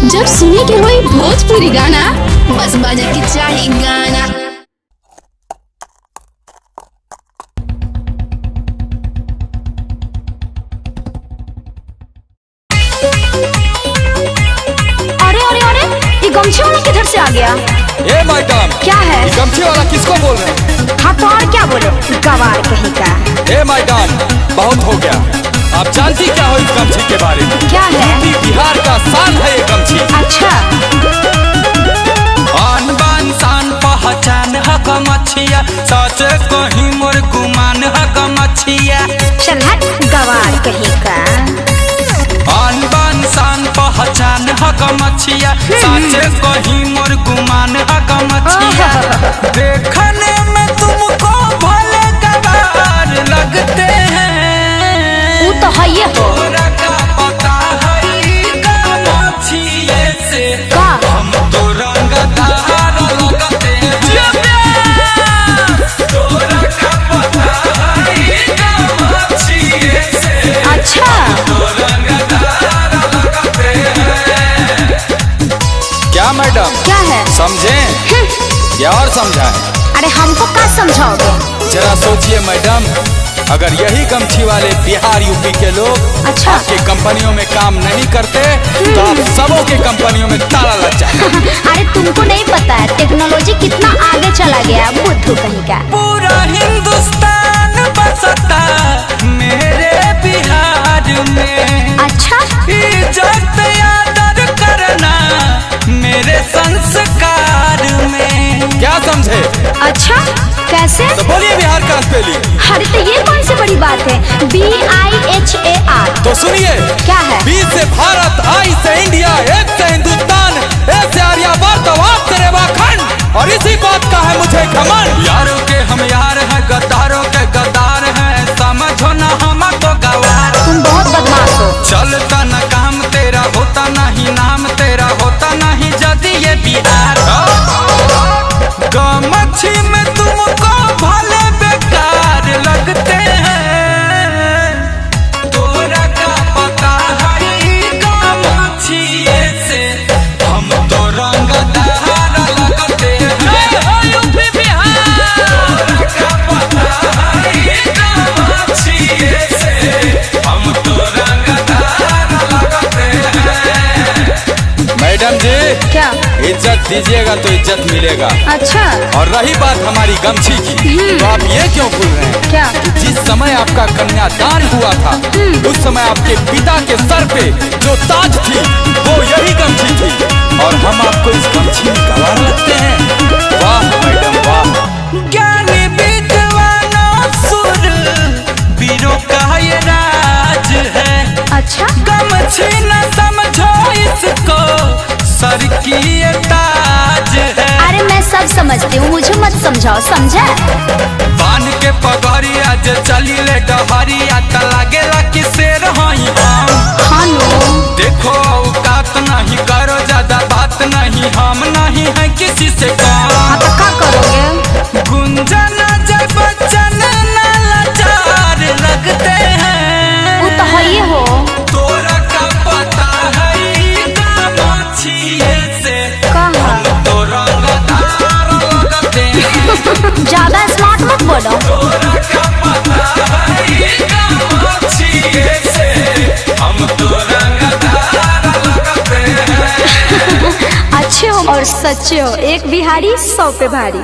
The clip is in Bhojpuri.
जब सुने के होई भोजपुरी गाना बस बजे के चाही गाना। अरे अरे अरे ये गमछे वाला किधर से आ गया? ए मैडम, क्या है? गमछे वाला किसको बोल रहे हैं? हाँ तो और क्या बोले, गवार कहीं का। ए मैडम, बहुत हो गया। आप जानती क्या हो इस गमछी के बारे में? क्या है? यूपी बिहार का शान है ये गमछी। अच्छा। आन बान शान पहचान है गमछिया, सच कहीं मोर गुमान है गमछिया। चल हट गवार कहीं का। आन बान शान पहचान है गमछिया, सच कहीं मोर गुमान है गमछिया। देखने में तुमको भले गवार लगते हैं, वो तो है ये हो। तोरा का पता है गमछिए से का? हम तो रंगदार लगते हैं। तोरा का पता है गमछिए से अच्छा। तो रंगदार लगते हैं। क्या मैडम? क्या है? समझे या और समझाएं? अरे हमको क्या समझाओगे? जरा सोचिए मैडम, अगर यही गमछी वाले बिहार यूपी के लोग अच्छा। आपकी कंपनियों में काम नहीं करते तो आप सबों के कंपनियों में ताला लग जाए। अरे तुमको नहीं पता है टेक्नोलॉजी कितना आगे चला गया, बुद्धू कहीं का। पूरा हिंदुस्तान बसता मेरे बिहार में। अच्छा। इज्जत आदर करना मेरे संस्कार में। क्या समझे? अच्छा कैसे? तो बोलिए बिहार का स्पेलिंग। अरे तो ये कौन सी बड़ी बात है? BIHAR। तो सुनिए, क्या है? बी से भारत, आई से इंडिया, एच से हिंदुस्तान, ए से आर्यावर्त, वाप से रेवाखंड, और इसी बात का है मुझे घमंड। यारों के हम यार हैं, गद्दारों के गद्दार हैं, समझो ना हम तो गवार। तुम बहुत बदमाश हो। चलता न काम तेरा, होता नहीं नाम तेरा, होता नहीं यदि ये बिहार। गमछी में तुमको भले बेकार लगते हैं, तोरा का पता है गमछिए से हम तो रंगदार लगते हैं। यूपी बिहार। तोरा का पता है गमछिए से हम तो रंगदार लगते हैं। मैडम जी, क्या? इज्जत दीजिएगा तो इज्जत मिलेगा। अच्छा। और रही बात हमारी गमछी की, तो आप ये क्यों भूल रहे हैं क्या? कि जिस समय आपका कन्यादान हुआ था उस समय आपके पिता के सर पे जो ताज थी वो यही गमछी थी, और हम आपको इस गमछी में गवार लगते हैं। वाह मैडम वाह। ज्ञानी विद्वानों सुर वीरों का ये राज है। अच्छा। गमछी न समझो इसको, सर की ये ताज है। अरे मैं सब समझती हूँ, मुझे मत समझाओ, समझा? बान के पगड़िया जे चली ले डहरिया त लागेला कि शेर हई हम। हाँ नो। देखो औकात नहीं, करो ज्यादा बात नहीं, हम नहीं है किसी से हाँ कम। तो क्या करोगे? गुंजन जय बच्चन न लाचार लगते हैं, वो तो है ये हो। तोरा का पता है गमछिए से कहाँ? तो रंगदार लगते हैं। ज्यादा स्मार्ट मत बोलो। तोरा का पता है गमछिए से हम तो रंगदार लगते हैं। अच्छे हो और सच्चे हो, एक बिहारी 100 पे भारी।